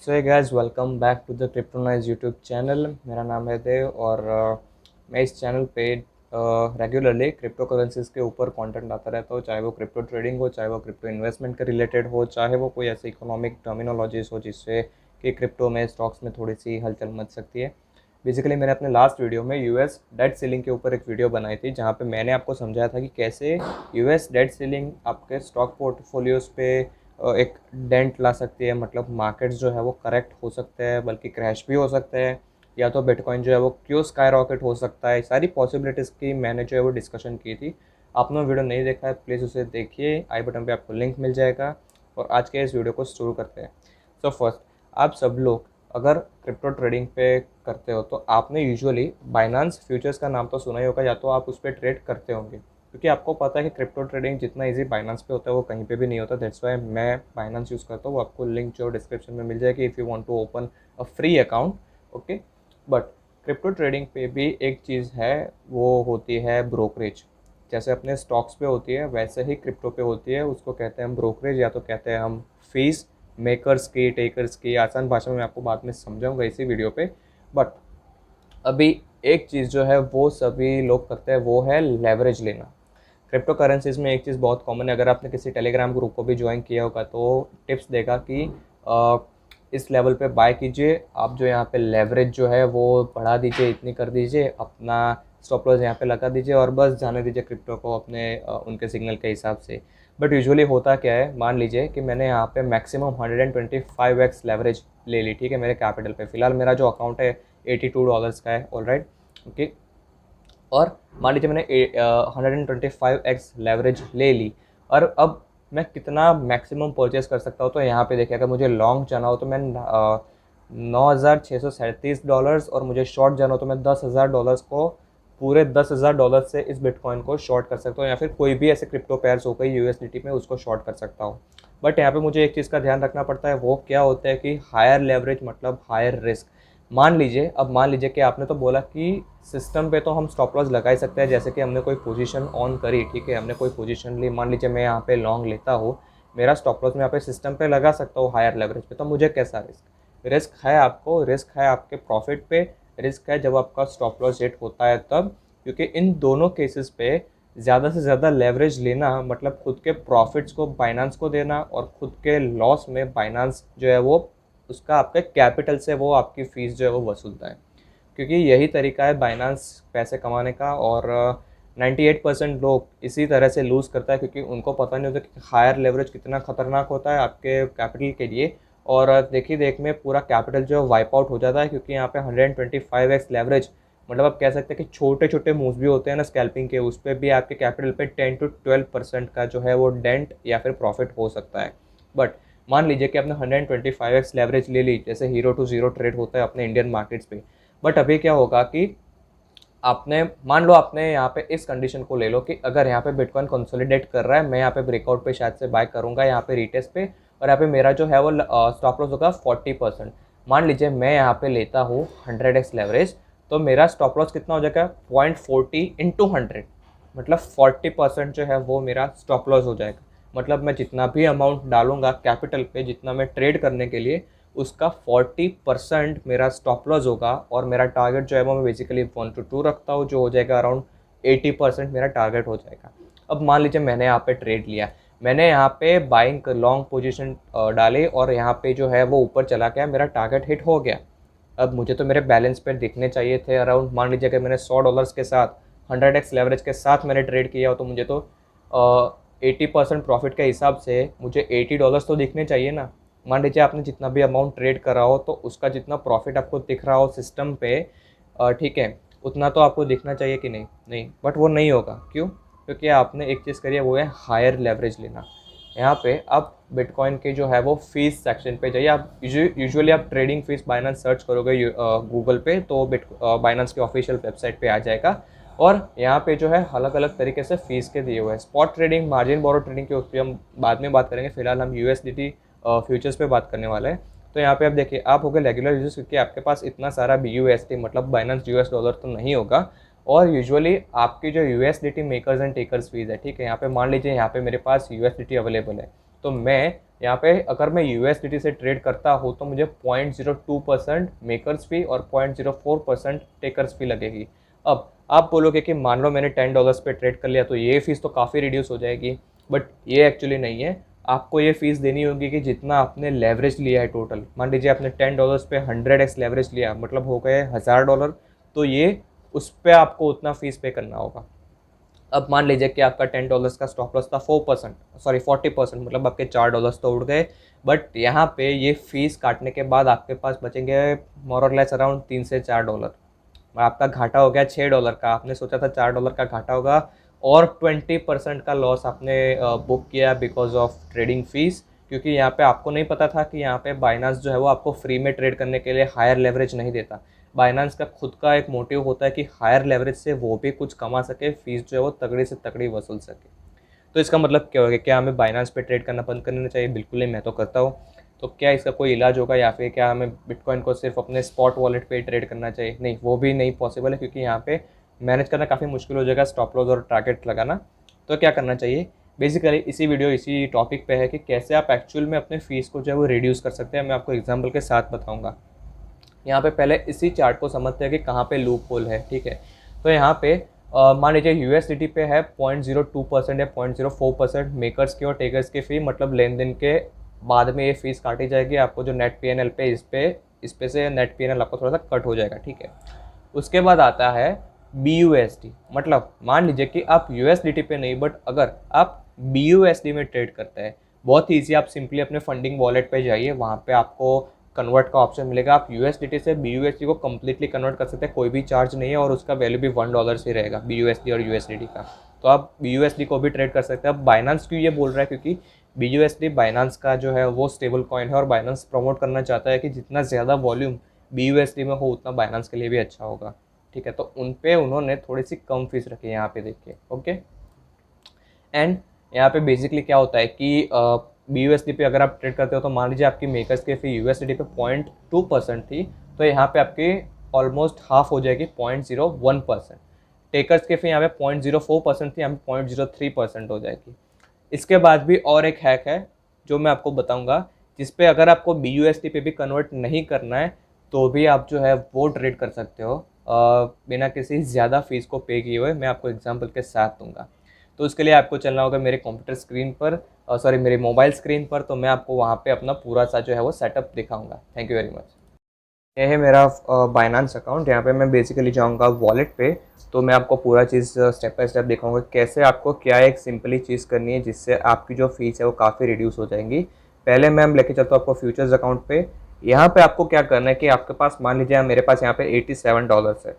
So hey guys, welcome back to the Cryptonize YouTube channel. मेरा नाम है देव और मैं इस चैनल पे रेगुलरली क्रिप्टो करेंसीज के ऊपर कंटेंट आता रहता हूँ, चाहे वो क्रिप्टो ट्रेडिंग हो, चाहे वो क्रिप्टो इन्वेस्टमेंट के रिलेटेड हो, चाहे वो कोई ऐसे इकोनॉमिक टर्मिनोलॉजीज हो जिससे कि क्रिप्टो में स्टॉक्स में थोड़ी सी हलचल मच सकती है। बेसिकली मैंने अपने लास्ट वीडियो में यूएस डेट सीलिंग के ऊपर एक वीडियो बनाई थी, जहाँ पे मैंने आपको समझाया था कि कैसे यूएस डेट सीलिंग आपके स्टॉक पोर्टफोलियोज पे एक डेंट ला सकती है। मतलब मार्केट्स जो है वो करेक्ट हो सकते हैं, बल्कि क्रैश भी हो सकते हैं, या तो बिटकॉइन जो है वो क्यों स्काई रॉकेट हो सकता है। सारी पॉसिबिलिटीज़ की मैंने जो है वो डिस्कशन की थी। आपने वीडियो नहीं देखा है प्लीज़ उसे देखिए, आई बटन पे आपको लिंक मिल जाएगा। और आज के इस वीडियो को शुरू करते हैं। सो फर्स्ट, आप सब लोग अगर क्रिप्टो ट्रेडिंग पे करते हो तो आपने यूजुअली बाइनांस फ्यूचर्स का नाम तो सुना ही होगा, या तो आप उस पर ट्रेड करते होंगे, क्योंकि आपको पता है कि क्रिप्टो ट्रेडिंग जितना इजी बाइनांस पे होता है वो कहीं पे भी नहीं होता। दैट्स वाई मैं बाइनांस यूज़ करता हूँ। वो आपको लिंक जो डिस्क्रिप्शन में मिल जाएगी if you want to open a free account. Okay, but crypto trading पे भी एक चीज़ है, वो होती है ब्रोकरेज। जैसे अपने स्टॉक्स पे होती है वैसे ही क्रिप्टो पे होती है, उसको कहते हैं ब्रोकरेज, या तो कहते हैं हम फीस मेकर्स की, टेकर्स की। आसान भाषा में मैं आपको बाद में समझाऊंगा इसी वीडियो पे। बट अभी एक चीज़ जो है वो सभी लोग करते हैं, वो है लेवरेज लेना। क्रिप्टो करेंसीज में एक चीज़ बहुत कॉमन है, अगर आपने किसी टेलीग्राम ग्रुप को भी ज्वाइन किया होगा तो टिप्स देगा कि इस लेवल पे बाय कीजिए, आप जो यहाँ पे लेवरेज जो है वो बढ़ा दीजिए, इतनी कर दीजिए, अपना स्टॉप लॉस यहाँ पे लगा दीजिए और बस जाने दीजिए क्रिप्टो को अपने उनके सिग्नल के हिसाब से। बट यूजुअली होता क्या है, मान लीजिए कि मैंने यहाँ पे मैक्सिमम 125x लेवरेज ले ली, ठीक है, मेरे कैपिटल पे। फिलहाल मेरा जो अकाउंट है $82 का है, ऑलराइट, ओके। और मान लीजिए मैंने 125x लेवरेज ले ली, और अब मैं कितना मैक्सिमम परचेस कर सकता हूँ। तो यहाँ पे देखिए, अगर मुझे लॉन्ग जाना हो तो मैं $9,637, और मुझे शॉर्ट जाना हो तो मैं $10,000 को, पूरे $10,000 से इस बिटकॉइन को शॉर्ट कर सकता हूँ, या फिर कोई भी ऐसे क्रिप्टो पेयर्स हो गई यूएसडीटी में, उसको शॉर्ट कर सकता हूँ। बट यहाँ पे मुझे एक चीज़ का ध्यान रखना पड़ता है, वो क्या होता है कि हायर लेवरेज मतलब हायर रिस्क। मान लीजिए कि आपने तो बोला कि सिस्टम पे तो हम स्टॉप लॉस लगा ही सकते हैं, जैसे कि हमने कोई पोजीशन ऑन करी, ठीक है, हमने कोई पोजीशन ली, मान लीजिए मैं यहाँ पे लॉन्ग लेता हूँ, मेरा स्टॉप लॉस मैं यहाँ पे सिस्टम पे लगा सकता हूँ हायर लेवरेज पे। तो मुझे कैसा रिस्क है, आपको रिस्क है आपके प्रॉफिट पे, रिस्क है जब आपका स्टॉप लॉस हिट होता है तब। क्योंकि इन दोनों केसेस पे ज़्यादा से ज़्यादा लेवरेज लेना मतलब खुद के प्रॉफिट्स को बाइनांस को देना, और खुद के लॉस में बाइनांस जो है वो उसका आपके कैपिटल से वो आपकी फ़ीस जो है वो वसूलता है। क्योंकि यही तरीका है बाइनांस पैसे कमाने का, और 98% लोग इसी तरह से लूज़ करता है, क्योंकि उनको पता नहीं होता कि हायर लेवरेज कितना खतरनाक होता है आपके कैपिटल के लिए। और देखिए देख में पूरा कैपिटल जो है वाइप आउट हो जाता है, क्योंकि यहाँ पे 125x लेवरेज मतलब आप कह सकते हैं कि छोटे छोटे मूव्स भी होते हैं ना स्कैल्पिंग के, उस पर भी आपके कैपिटल पे 10 to 12% का जो है वो डेंट या फिर प्रॉफिट हो सकता है। बट मान लीजिए कि आपने 125x लेवरेज ले ली, जैसे हीरो टू ज़ीरो ट्रेड होता है अपने इंडियन मार्केट्स पे। बट अभी क्या होगा कि आपने मान लो, आपने यहाँ पे इस कंडीशन को ले लो कि अगर यहाँ पे बिटकॉइन कंसोलिडेट कर रहा है, मैं यहाँ पे ब्रेकआउट पे शायद से बाय करूँगा यहाँ पे रिटेस्ट पे, और यहाँ पे मेरा जो है वो स्टॉप लॉस होगा 40%। मान लीजिए मैं यहाँ पे लेता हूँ 100x लेवरेज, तो मेरा स्टॉप लॉस कितना हो जाएगा 0.40 इंटू 100, मतलब 40% जो है वो मेरा स्टॉप लॉस हो जाएगा। मतलब मैं जितना भी अमाउंट डालूंगा कैपिटल पे, जितना मैं ट्रेड करने के लिए, उसका 40% मेरा स्टॉप लॉस होगा। और मेरा टारगेट जो है वो मैं बेसिकली 1 to 2 रखता हूँ, जो हो जाएगा अराउंड 80% मेरा टारगेट हो जाएगा। अब मान लीजिए मैंने यहाँ पे ट्रेड लिया, मैंने यहाँ पे बाइंग लॉन्ग पोजीशन डाली, और यहाँ पे जो है वो ऊपर चला गया, मेरा टारगेट हिट हो गया। अब मुझे तो मेरे बैलेंस पे दिखने चाहिए थे अराउंड, मान लीजिए कि मैंने $100 के साथ 100x लेवरेज के साथ मैंने ट्रेड किया हो, तो मुझे तो 80% प्रॉफिट के हिसाब से मुझे $80 तो दिखने चाहिए ना। मान लीजिए आपने जितना भी अमाउंट ट्रेड करा हो, तो उसका जितना प्रॉफिट आपको दिख रहा हो सिस्टम पे, ठीक है, उतना तो आपको दिखना चाहिए कि नहीं? नहीं, बट वो नहीं होगा। क्यों? क्योंकि आपने एक चीज़ करी है, वो है हायर लेवरेज लेना। यहाँ पे आप बिटकॉइन के जो है वो फीस सेक्शन पे जाइए। आप यूजुअली आप ट्रेडिंग फीस बाइनांस सर्च करोगे गूगल पे, तो बाइनांस के ऑफिशियल वेबसाइट पे आ जाएगा। और यहाँ पे जो है अलग अलग तरीके से फीस के दिए हुए हैं। स्पॉट ट्रेडिंग, मार्जिन बोरो ट्रेडिंग के उस पर हम बाद में बात करेंगे, फिलहाल हम यूएसडीटी फ्यूचर्स पे बात करने वाले हैं। तो यहाँ पे आप देखिए, आप हो गए रेगुलर यूजर्स, क्योंकि आपके पास इतना सारा BUSD मतलब बाइनेंस US डॉलर तो नहीं होगा। और यूजुअली आपकी जो USDT makers and takers fees है, ठीक है, यहाँ पे मान लीजिए यहाँ पे मेरे पास USDT अवेलेबल है, तो मैं यहाँ पे अगर मैं USDT से ट्रेड करता हूँ तो मुझे 0.02% मेकर्स फी और 0.04% टेकर्स फी लगेगी। अब आप बोलोगे कि मान लो मैंने $10 पे ट्रेड कर लिया तो ये फीस तो काफ़ी रिड्यूस हो जाएगी, बट ये एक्चुअली नहीं है। आपको ये फीस देनी होगी कि जितना आपने लेवरेज लिया है टोटल। मान लीजिए आपने $10 पे 100x लेवरेज लिया, मतलब हो गए $1000, तो ये उस पर आपको उतना फीस पे करना होगा। अब मान लीजिए कि आपका $10 का स्टॉप लॉस था 40%, मतलब आपके $4 तो उड़ गए, बट यहाँ पे ये फीस काटने के बाद आपके पास बचेंगे मोर और लेस अराउंड $3 से $4। आपका घाटा हो गया $6 का। आपने सोचा था $4 का घाटा होगा और 20% का लॉस आपने बुक किया बिकॉज ऑफ ट्रेडिंग फीस, क्योंकि यहाँ पे आपको नहीं पता था कि यहाँ पे बाइनांस जो है वो आपको फ्री में ट्रेड करने के लिए हायर लेवरेज नहीं देता। बाइनांस का खुद का एक मोटिव होता है कि हायर लेवरेज से वो भी कुछ कमा सके, फीस जो है वो तगड़ी से तगड़ी वसूल सके। तो इसका मतलब क्या होगा, क्या हमें बाइनांस पे ट्रेड करना बंद करना चाहिए? बिल्कुल नहीं, मैं तो करता हूँ। तो क्या इसका कोई इलाज होगा, या फिर क्या हमें बिटकॉइन को सिर्फ अपने स्पॉट वॉलेट पे ट्रेड करना चाहिए? नहीं, वो भी नहीं पॉसिबल है, क्योंकि यहाँ पे मैनेज करना काफ़ी मुश्किल हो जाएगा, स्टॉप लॉस और टारगेट लगाना। तो क्या करना चाहिए? बेसिकली इसी टॉपिक पे है कि कैसे आप एक्चुअल में अपने फीस को जो है वो रिड्यूस कर सकते हैं। मैं आपको एग्जाम्पल के साथ बताऊँगा। यहाँ पे पहले इसी चार्ट को समझते हैं कि कहाँ पे लूप होल है, ठीक है। तो यहाँ पे मान लीजिए USDT पे है 0.02% या 0.04% मेकर्स की और टेकर्स की फ़ी, मतलब लेन देन के बाद में ये फीस काटी जाएगी। आपको जो नेट PNL पे इस पे से नेट PNL आपको थोड़ा सा कट हो जाएगा, ठीक है। उसके बाद आता है BUSD, मतलब मान लीजिए कि आप USDT पे नहीं, बट अगर आप BUSD में ट्रेड करते हैं, बहुत ईजी। आप सिंपली अपने फंडिंग वॉलेट पे जाइए, वहाँ पे आपको कन्वर्ट का ऑप्शन मिलेगा। आप USDT से BUSD को कम्प्लीटली कन्वर्ट कर सकते हैं, कोई भी चार्ज नहीं है, और उसका वैल्यू भी $1 ही रहेगा, BUSD और USDT का। तो आप BUSD को भी ट्रेड कर सकते हैं। अब बाइनांस क्यों ये बोल रहा है? क्योंकि BUSD बाइनांस का जो है वो स्टेबल कॉइन है, और बाइनांस प्रमोट करना चाहता है कि जितना ज़्यादा वॉल्यूम BUSD में हो उतना बाइनांस के लिए भी अच्छा होगा, ठीक है। तो उन पे उन्होंने थोड़ी सी कम फीस रखी है, यहाँ पे देखिए, ओके। एंड यहाँ पे बेसिकली क्या होता है कि BUSD पे अगर आप ट्रेड करते हो तो मान लीजिए आपकी मेकर्स की फी USDT पे 0.2% थी, तो यहाँ पे आपकी ऑलमोस्ट हाफ हो जाएगी, 0.01%। टेकर्स की फी यहाँ पे 0.04% थी, यहाँ पे 0.03% हो जाएगी। इसके बाद भी और एक हैक है जो मैं आपको बताऊंगा, जिसपे अगर आपको BUSD पे भी कन्वर्ट नहीं करना है तो भी आप जो है वो ट्रेड कर सकते हो बिना किसी ज़्यादा फीस को पे किए हुए। मैं आपको एग्जाम्पल के साथ दूंगा। तो उसके लिए आपको चलना होगा मेरे कंप्यूटर स्क्रीन पर, मेरे मोबाइल स्क्रीन पर। तो मैं आपको वहाँ पे अपना पूरा सा जो है वो सेटअप दिखाऊंगा। Thank you very much. ये है मेरा बाइनांस अकाउंट। यहाँ पे मैं बेसिकली जाऊँगा वॉलेट पे, तो मैं आपको पूरा चीज़ स्टेप बाय स्टेप दिखाऊंगा कैसे आपको क्या एक सिंपली चीज़ करनी है जिससे आपकी जो फीस है वो काफ़ी रिड्यूस हो जाएंगी। पहले मैं लेके चलता हूँ आपको फ्यूचर्स अकाउंट पे। यहाँ पे आपको क्या करना है कि आपके पास मान लीजिए मेरे पास यहाँ पे $87 है,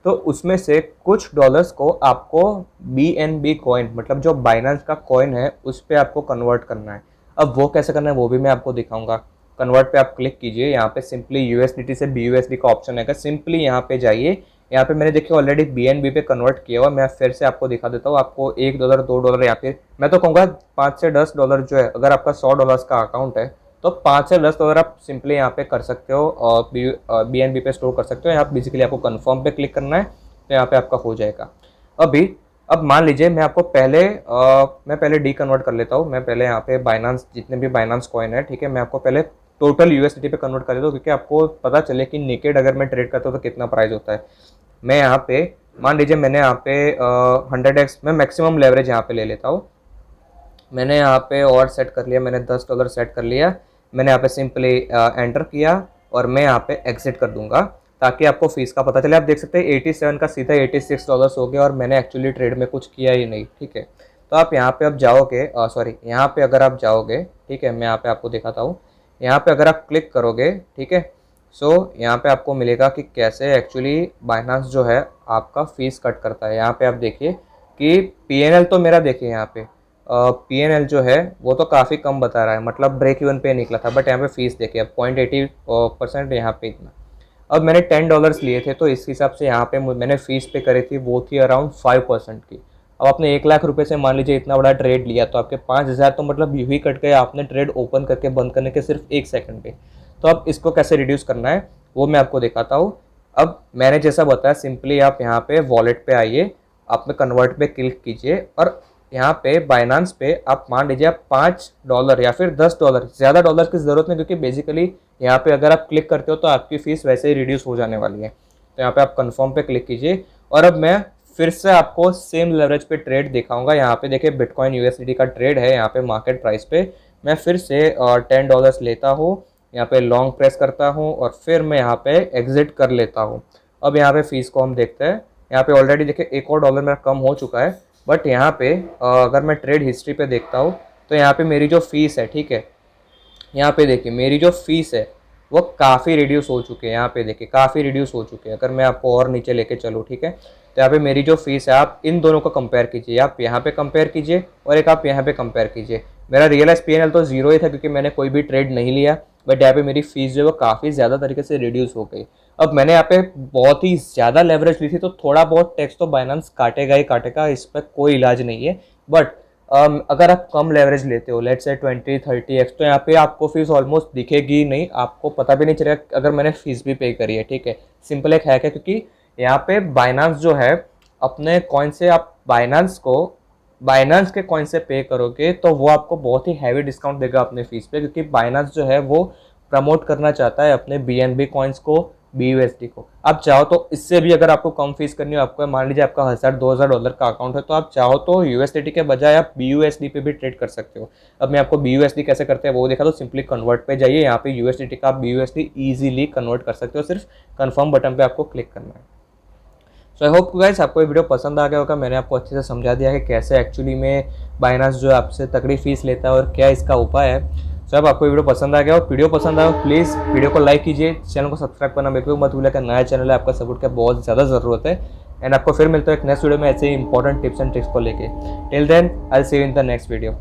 तो उसमें से कुछ डॉलर्स को आपको BNB कॉइन, मतलब जो बाइनेंस का कॉइन है, उस पर आपको कन्वर्ट करना है। अब वो कैसे करना है वो भी मैं आपको दिखाऊंगा। कन्वर्ट पे आप क्लिक कीजिए, यहाँ पे सिंपली USDT से BUSD का ऑप्शन है, सिंपली यहाँ पे जाइए। यहाँ पे मैंने देखिए ऑलरेडी BNB पे कन्वर्ट किया हुआ। मैं फिर से आपको दिखा देता हूँ। आपको $1, $2 या फिर मैं तो कहूँगा $5 से $10 जो है, अगर आपका $100 का अकाउंट है तो $5 से $10 आप सिंपली यहाँ पे कर सकते हो और BNB पे स्टोर कर सकते हो। यहाँ बेसिकली आपको कन्फर्म पे क्लिक करना है, तो यहाँ पे आपका हो जाएगा। अब मान लीजिए मैं आपको मैं पहले डी कन्वर्ट कर लेता हूँ। मैं पहले यहाँ पे बाइनांस, जितने भी बाइनांस कॉइन है, ठीक है, मैं आपको पहले टोटल USDT पे कन्वर्ट कर देता हूँ, क्योंकि आपको पता चले कि नेकेड अगर मैं ट्रेड करता हूँ तो कितना प्राइस होता है। मैं यहाँ पे मान लीजिए मैंने यहाँ पे 100x मैं मैक्सिमम लेवरेज यहाँ पे ले लेता हूँ। मैंने यहाँ पे और सेट कर लिया, मैंने $10 सेट कर लिया। मैंने यहाँ पे सिंपली एंटर किया और मैं यहाँ पे एग्जिट कर दूंगा, ताकि आपको फीस का पता चले। आप देख सकते हैं 87 का सीधा $86 हो गया और मैंने एक्चुअली ट्रेड में कुछ किया ही नहीं, ठीक है। तो आप यहाँ पे अब जाओगे, यहाँ पे अगर आप जाओगे, ठीक है, मैं यहाँ पे आपको दिखाता हूँ। यहाँ पे अगर आप क्लिक करोगे, ठीक है, सो यहाँ पे आपको मिलेगा कि कैसे एक्चुअली बाइनांस जो है आपका फीस कट करता है। यहाँ पे आप देखिए कि PNL तो मेरा देखिए यहाँ पे PNL जो है वो तो काफ़ी कम बता रहा है, मतलब ब्रेक इवन पे निकला था, बट यहाँ पे फीस देखिए अब 0.80% यहाँ पे इतना। अब मैंने $10 लिए थे, तो इस हिसाब से यहाँ पे मैंने फीस पे करी थी, वो थी अराउंड 5% की। अब आपने 1 लाख रुपए से मान लीजिए इतना बड़ा ट्रेड लिया, तो आपके 5000 तो मतलब यूँ ही कट गए, आपने ट्रेड ओपन करके बंद करने के सिर्फ 1 सेकंड पे। तो अब इसको कैसे रिड्यूस करना है वो मैं आपको दिखाता हूँ। अब मैंने जैसा बताया, सिंपली आप यहाँ पे वॉलेट पे आइए, आप में कन्वर्ट पे क्लिक कीजिए और यहाँ पे बाइनांस पे आप मान लीजिए आप $5 या फिर $10, ज़्यादा डॉलर की ज़रूरत नहीं, क्योंकि बेसिकली यहाँ पे अगर आप क्लिक करते हो तो आपकी फ़ीस वैसे ही रिड्यूस हो जाने वाली है। तो यहाँ पे आप कंफर्म पे क्लिक कीजिए और अब मैं फिर से आपको सेम लेवरेज पे ट्रेड दिखाऊंगा। यहाँ पे देखिए बिटकॉइन यूएसडीटी का ट्रेड है, यहाँ पे मार्केट प्राइस पे मैं फिर से $10 लेता हूँ, यहाँ पे लॉन्ग प्रेस करता हूँ और फिर मैं यहाँ पे एग्जिट कर लेता हूँ। अब यहाँ पे फीस को हम देखते हैं। यहाँ पे ऑलरेडी देखिए एक और डॉलर मेरा कम हो चुका है, बट यहाँ पे अगर मैं ट्रेड हिस्ट्री पे देखता हूँ तो यहाँ पे मेरी जो फीस है, ठीक है, यहाँ पे देखिए मेरी जो फीस है वो काफ़ी रिड्यूस हो चुकी है। यहाँ पे देखिए काफ़ी रिड्यूस हो चुके हैं। अगर मैं आपको और नीचे लेके चलूँ, ठीक है, तो यहाँ पे मेरी जो फीस है, आप इन दोनों को कंपेयर कीजिए, आप यहाँ पे कंपेयर कीजिए और एक आप यहाँ पे कंपेयर कीजिए। मेरा रियलाइज PNL तो जीरो ही था क्योंकि मैंने कोई भी ट्रेड नहीं लिया, बट यहाँ पे मेरी फीस जो है वो काफ़ी ज़्यादा तरीके से रिड्यूस हो गई। अब मैंने यहाँ पे बहुत ही ज़्यादा लेवरेज ली थी, तो थोड़ा बहुत टैक्स तो बाइनेंस काटेगा ही काटेगा, इस पर कोई इलाज नहीं है। बट अगर आप कम लेवरेज लेते हो, लेट्स से 20-30x, तो यहाँ पे आपको फीस ऑलमोस्ट दिखेगी नहीं, आपको पता भी नहीं चलेगा अगर मैंने फीस भी पे करी है। ठीक है, सिंपल एक हैक है, क्योंकि यहाँ पे बाइनेंस जो है अपने कॉइन से आप बाइनेंस के कॉइन से पे करोगे तो वो आपको बहुत ही हैवी डिस्काउंट देगा अपने फीस पे, क्योंकि बाइनेंस जो है वो प्रमोट करना चाहता है अपने BNB कॉइन्स को, BUSD को। आप चाहो तो इससे भी अगर आपको कम फीस करनी हो, आपको मान लीजिए आपका $1000-2000 का अकाउंट है, तो आप चाहो तो USDT के बजाय आप BUSD पे भी ट्रेड कर सकते हो। अब मैं आपको BUSD कैसे करते हैं वो देखा, तो सिंपली कन्वर्ट पे जाइए, यहाँ पे USDT का आप BUSD ईजिली कन्वर्ट कर सकते हो, सिर्फ कन्फर्म बटन पे आपको क्लिक करना है। सो आई होप गाइस आपको ये वीडियो पसंद आ गया होगा। मैंने आपको अच्छे से समझा दिया है कि कैसे एक्चुअली में बाइनेंस जो है आपसे तगड़ी फीस लेता है और क्या इसका उपाय है। सो अब आपको वीडियो पसंद आ गया और वीडियो पसंद आया प्लीज़ वीडियो को लाइक कीजिए, चैनल को सब्सक्राइब करना बिल्कुल मत भूलिएगा। नया चैनल है, आपका सपोर्ट का बहुत ज़्यादा ज़रूरत है। एंड आपको फिर मिलता है एक नेक्स्ट वीडियो में ऐसे ही इंपॉर्टेंट टिप्स एंड ट्रिक्स को लेके। Till then I will see you in the next video.